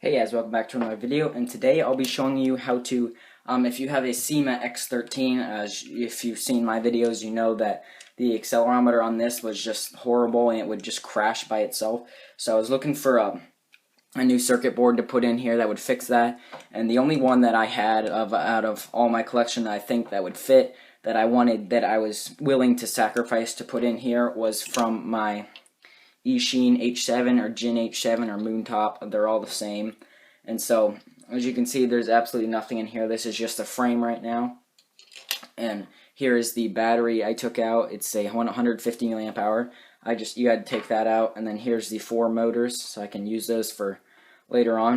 Hey guys, welcome back to another video, and today I'll be showing you how to, if you have a Syma X13, if you've seen my videos, you know that the accelerometer on this was just horrible and it would just crash by itself. So I was looking for a new circuit board to put in here that would fix that, and the only one that I had out of all my collection that I think that would fit, that I was willing to sacrifice to put in here, was from my Eachine H7 or Jin H7 or Moontop. They're all the same. And so, as you can see, there's absolutely nothing in here. This is just a frame right now. And here is the battery I took out. It's a 150 milliamp hour. You had to take that out. And then here's the 4 motors, so I can use those for later on.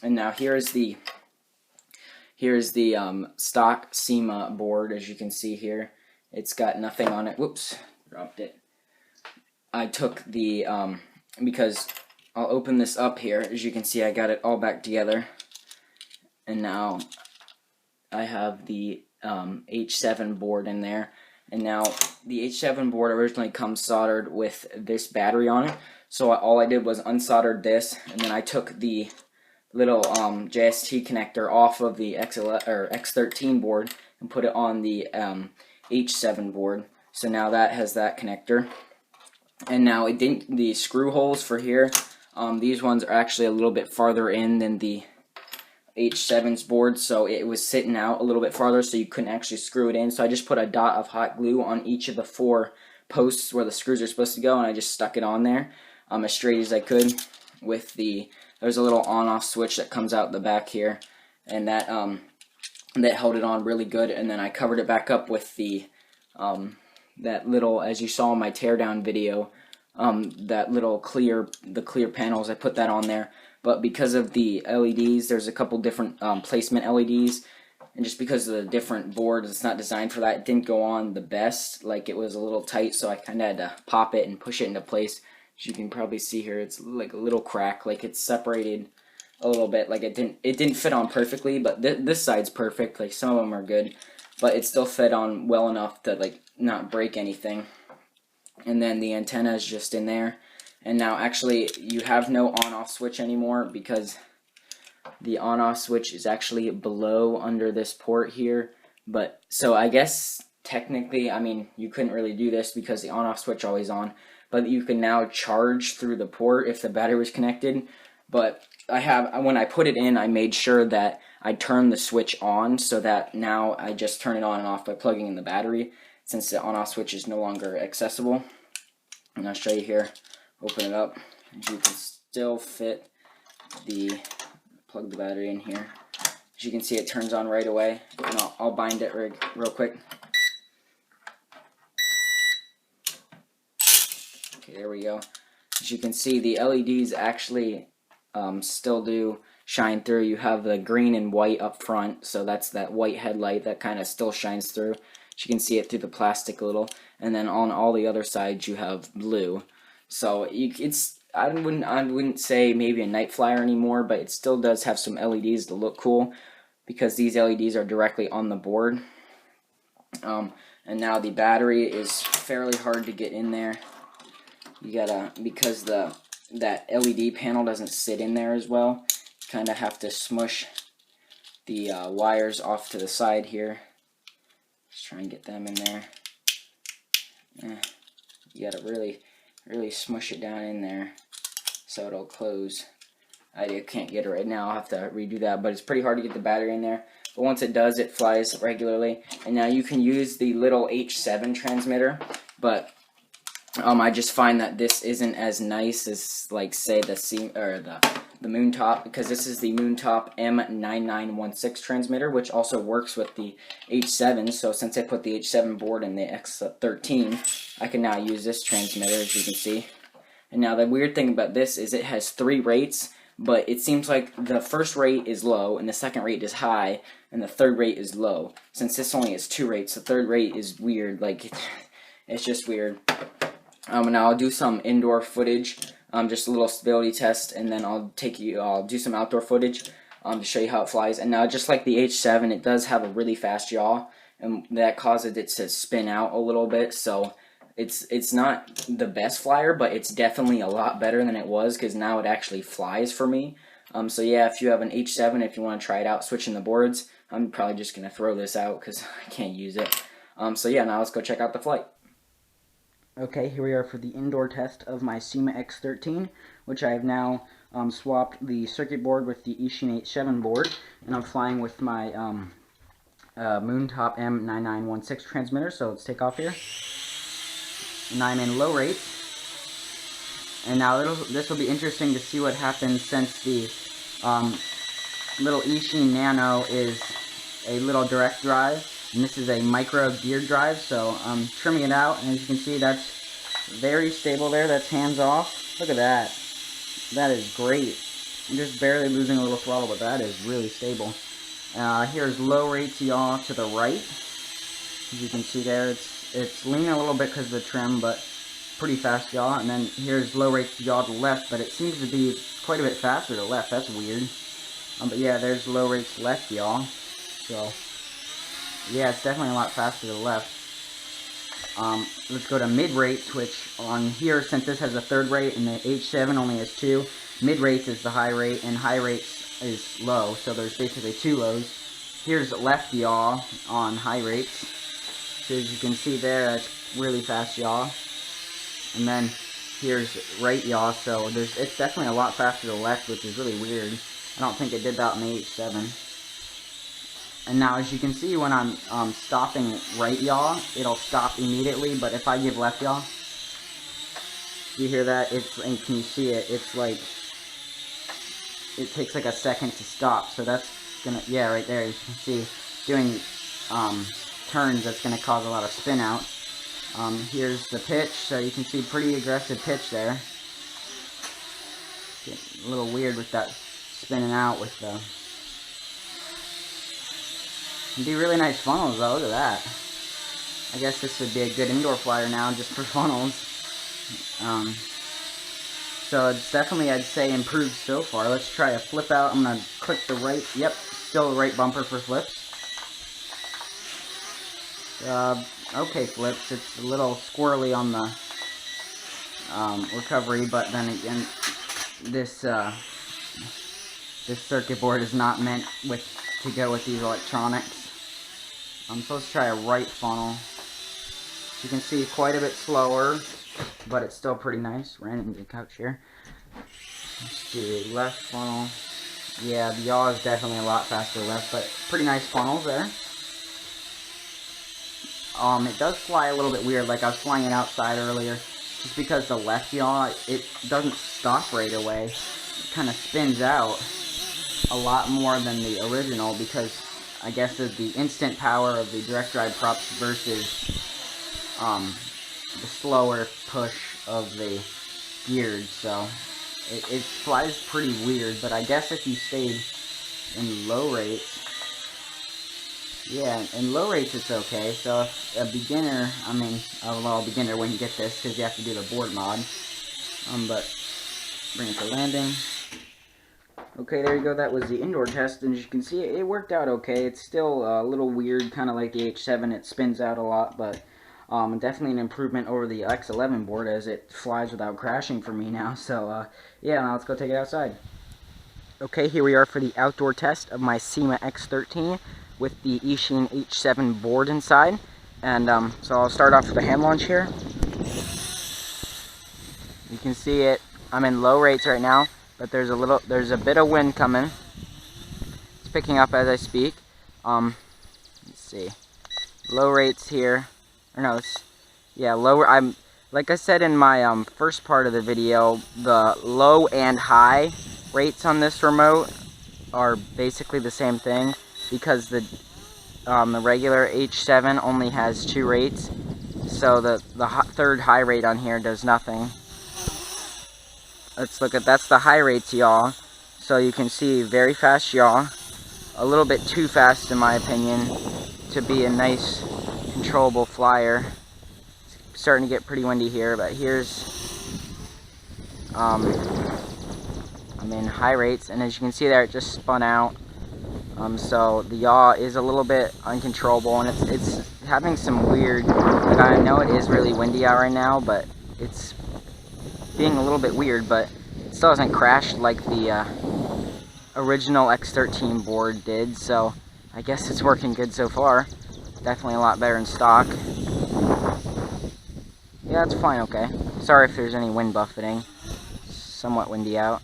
And now here's the stock Syma board. As you can see here, it's got nothing on it. Whoops, dropped it. I took the, because I'll open this up here. As you can see, I got it all back together. And now I have the H7 board in there. And now the H7 board originally comes soldered with this battery on it. So all I did was unsoldered this, and then I took the little JST connector off of the X13 board and put it on the H7 board. So now that has that connector. And now the screw holes for here, these ones are actually a little bit farther in than the H7's board, so it was sitting out a little bit farther, so you couldn't actually screw it in. So I just put a dot of hot glue on each of the 4 posts where the screws are supposed to go, and I just stuck it on there as straight as I could. There's a little on-off switch that comes out the back here, and that held it on really good. And then I covered it back up with the that little, as you saw in my teardown video, that little clear panels, I put that on there. But because of the LEDs, there's a couple different placement LEDs, and just because of the different boards, it's not designed for that. It didn't go on the best, like it was a little tight, so I kind of had to pop it and push it into place. As you can probably see here, it's like a little crack, like it's separated a little bit, like it didn't fit on perfectly, but this side's perfect. Like some of them are good, but it still fit on well enough to like not break anything. And then the antenna is just in there. And now actually you have no on-off switch anymore, because the on-off switch is actually below under this port here. But so I guess technically, I mean, you couldn't really do this because the on-off switch always on, but you can now charge through the port if the battery was connected. But when I put it in, I made sure that I turned the switch on, so that now I just turn it on and off by plugging in the battery, since the on-off switch is no longer accessible. And I'll show you here. Open it up. You can still fit plug the battery in here. As you can see, it turns on right away. And I'll bind it real quick. Okay, there we go. As you can see, the LEDs actually still do shine through. You have the green and white up front, so that's that white headlight that kind of still shines through. As you can see it through the plastic a little, and then on all the other sides you have blue. So I wouldn't say maybe a night flyer anymore, but it still does have some LEDs to look cool, because these LEDs are directly on the board. And now the battery is fairly hard to get in there. You gotta, because that LED panel doesn't sit in there as well, you kind of have to smush the wires off to the side here. Just try and get them in there. You gotta really smush it down in there so it'll close. I can't get it right now. I'll have to redo that, but it's pretty hard to get the battery in there. But once it does, it flies regularly. And now you can use the little H7 transmitter, but I just find that this isn't as nice as, like, say the Moontop, because this is the Moontop M9916 transmitter, which also works with the H7. So since I put the H7 board in the X13, I can now use this transmitter, as you can see. And now the weird thing about this is it has 3 rates, but it seems like the first rate is low, and the second rate is high, and the third rate is low. Since this only has 2 rates, the third rate is weird. Like, it's just weird. Now I'll do some indoor footage, just a little stability test, and then I'll do some outdoor footage to show you how it flies. And now, just like the H7, it does have a really fast yaw, and that causes it to spin out a little bit. So it's not the best flyer, but it's definitely a lot better than it was, because now it actually flies for me. So yeah, if you have an H7, if you want to try it out, switching the boards, I'm probably just going to throw this out because I can't use it. So yeah, now let's go check out the flight. Okay, here we are for the indoor test of my Syma X13, which I have now swapped the circuit board with the Eachine H7 board, and I'm flying with my Moontop M9916 transmitter. So let's take off here, and I'm in low rate. And now this will be interesting to see what happens since the little Eachine Nano is a little direct drive, and this is a micro gear drive. So I'm trimming it out, and as you can see, that's very stable there. That's hands off. Look at that. That is great. I'm just barely losing a little throttle, but that is really stable. Here's low rate to yaw to the right. As you can see there, it's leaning a little bit because of the trim, but pretty fast yaw. And then here's low rate to yaw to the left, but it seems to be quite a bit faster to the left. That's weird. But yeah, there's low rate to left yaw. So yeah, it's definitely a lot faster to the left. Let's go to mid-rate, which on here, since this has a third rate and the H7 only has two, mid-rate is the high rate and high rate is low, so there's basically two lows. Here's left yaw on high rates. So as you can see there, that's really fast yaw. And then here's right yaw, so it's definitely a lot faster to the left, which is really weird. I don't think it did that in the H7. And now, as you can see, when I'm stopping right yaw, it'll stop immediately. But if I give left yaw, you hear that? And can you see it? It's like it takes like a second to stop. So that's gonna, yeah, right there. You can see doing turns. That's gonna cause a lot of spin out. Here's the pitch. So you can see pretty aggressive pitch there. Getting a little weird with that spinning out with the. Do really nice funnels though, look at that. I guess this would be a good indoor flyer now just for funnels. So it's definitely, I'd say, improved so far. Let's try a flip out. I'm going to click the right, yep, still the right bumper for flips. Okay, flips, it's a little squirrely on the recovery, but then again, this circuit board is not meant to go with these electronics. So let's try a right funnel. You can see quite a bit slower, but it's still pretty nice. Ran into the couch here. Let's do left funnel. Yeah, the yaw is definitely a lot faster left, but pretty nice funnels there. It does fly a little bit weird, like I was flying it outside earlier. Just because the left yaw, it doesn't stop right away. It kind of spins out a lot more than the original because I guess of the instant power of the direct drive props versus the slower push of the geared. So it flies pretty weird, but I guess if you stayed in low rates, yeah, in low rates it's okay. So if a beginner, I mean, a beginner wouldn't get this because you have to do the board mod. But bring it to landing. Okay, there you go. That was the indoor test, and as you can see, it worked out okay. It's still a little weird, kind of like the H7. It spins out a lot, but definitely an improvement over the X11 board as it flies without crashing for me now. So, yeah, now let's go take it outside. Okay, here we are for the outdoor test of my Syma X13 with the Eachine H7 board inside. And so I'll start off with the hand launch here. You can see it. I'm in low rates right now. But there's a bit of wind coming. It's picking up as I speak. Let's see, low rates here, or no, yeah, lower. Like I said in my first part of the video, the low and high rates on this remote are basically the same thing because the regular H7 only has 2 rates, so the third high rate on here does nothing. Let's look at, that's the high rates yaw. So you can see very fast yaw. A little bit too fast in my opinion to be a nice controllable flyer. It's starting to get pretty windy here, but here's I'm in high rates, and as you can see there, it just spun out. So the yaw is a little bit uncontrollable, and it's having some weird, like I know it is really windy out right now, but it's being a little bit weird, but it still hasn't crashed like the original X13 board did, so I guess it's working good so far. Definitely a lot better in stock. Yeah, it's fine, okay. Sorry if there's any wind buffeting. Somewhat windy out.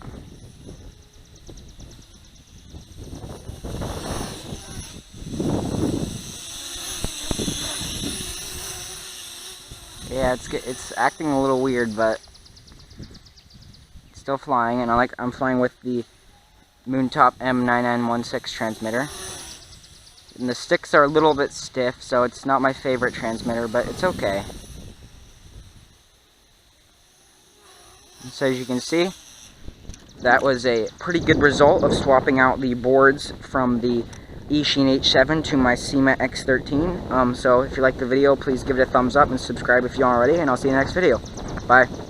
Yeah, it's acting a little weird, but it's still flying, and I'm flying with the Moontop M9916 transmitter. And the sticks are a little bit stiff, so it's not my favorite transmitter, but it's okay. And so as you can see, that was a pretty good result of swapping out the boards from the Eachine H7 to my Syma X13. So if you like the video, please give it a thumbs up and subscribe if you aren't already, and I'll see you in the next video. Bye.